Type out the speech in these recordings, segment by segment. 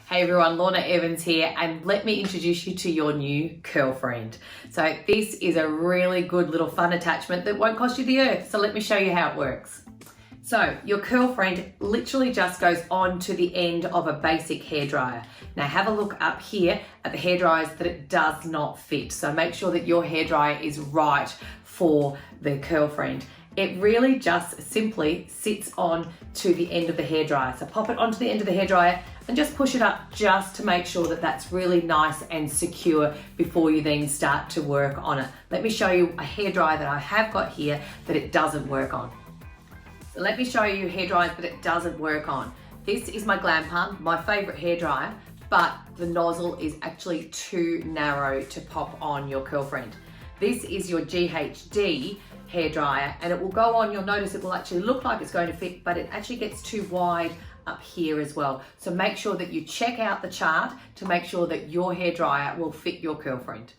Hey everyone, Lorna Evans here, and let me introduce you to your new curl friend. So this is a really good little fun attachment that won't cost you the earth. So let me show you how it works. So your curl friend literally just goes on to the end of a basic hairdryer. Now have a look up here at the hairdryers that it does not fit. So make sure that your hairdryer is right for the curl friend. It really just simply sits on to the end of the hairdryer. So pop it onto the end of the hairdryer and just push it up just to make sure that that's really nice and secure before you then start to work on it. Let me show you a hairdryer that I have got here that it doesn't work on. So let me show you hairdryers that it doesn't work on. This is my Glam Pump, my favorite hairdryer, but the nozzle is actually too narrow to pop on your curl friend. This is your GHD hairdryer, and it will go on. You'll notice it will actually look like it's going to fit, but it actually gets too wide up here as well. So make sure that you check out the chart to make sure that your hairdryer will fit your curl friend.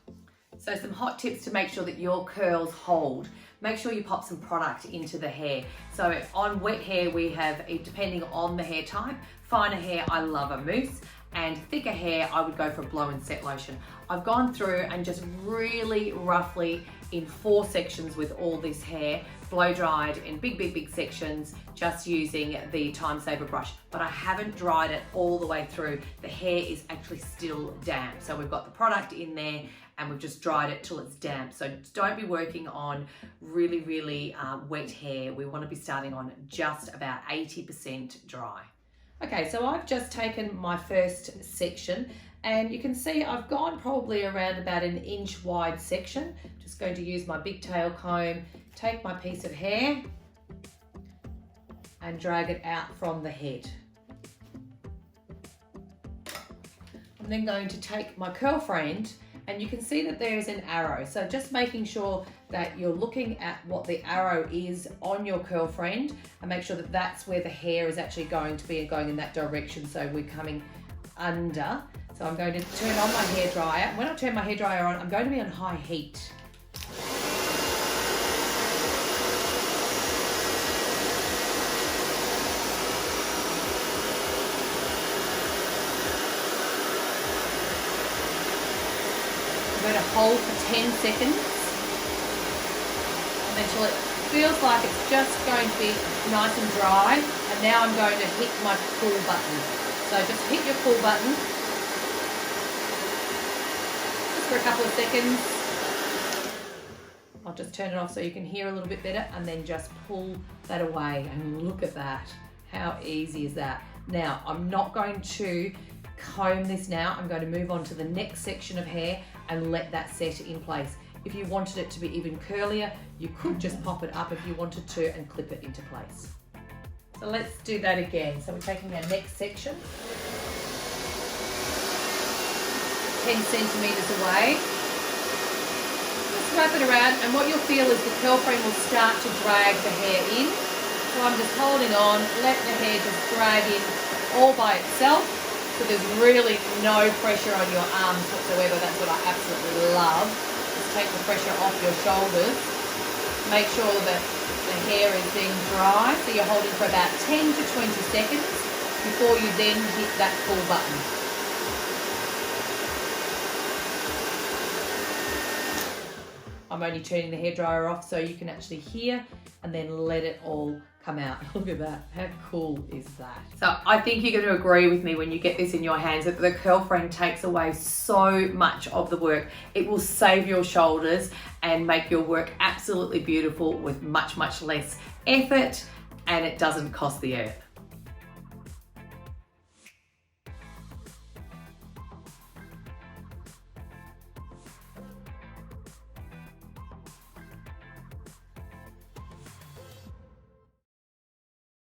So some hot tips to make sure that your curls hold. Make sure you pop some product into the hair. So on wet hair we have, depending on the hair type, finer hair I love a mousse, and thicker hair I would go for a blow and set lotion. I've gone through and just really roughly in 4 sections with all this hair, blow dried in big sections, just using the Time Saver brush. But I haven't dried it all the way through. The hair is actually still damp. So we've got the product in there and we've just dried it till it's damp. So don't be working on really wet hair. We want to be starting on just about 80% dry. Okay, so I've just taken my first section and you can see I've gone probably around about an inch wide section. Just going to use my big tail comb, take my piece of hair and drag it out from the head. I'm then going to take my curl friend, and you can see that there is an arrow. So just making sure that you're looking at what the arrow is on your curl friend and make sure that that's where the hair is actually going to be and going in that direction. So we're coming under. So I'm going to turn on my hairdryer. When I turn my hairdryer on, I'm going to be on high heat. I'm going to hold for 10 seconds until it feels like it's just going to be nice and dry. And now I'm going to hit my pull button. So just hit your pull button just for a couple of seconds. I'll just turn it off so you can hear a little bit better, and then just pull that away, and look at that. How easy is that? Now I'm not going to comb this now. I'm going to move on to the next section of hair and let that set in place. If you wanted it to be even curlier, you could just pop it up if you wanted to and clip it into place. So let's do that again. So we're taking our next section, 10 centimeters away. Just wrap it around, and what you'll feel is the curl frame will start to drag the hair in. So I'm just holding on, let the hair just drag in all by itself. So there's really no pressure on your arms whatsoever. That's what I absolutely love. Just take the pressure off your shoulders. Make sure that the hair is then dry. So you're holding for about 10 to 20 seconds before you then hit that pull button. I'm only turning the hairdryer off so you can actually hear, and then let it all come out. Look at that. How cool is that? So I think you're going to agree with me when you get this in your hands that the curl friend takes away so much of the work. It will save your shoulders and make your work absolutely beautiful with much less effort, and it doesn't cost the earth.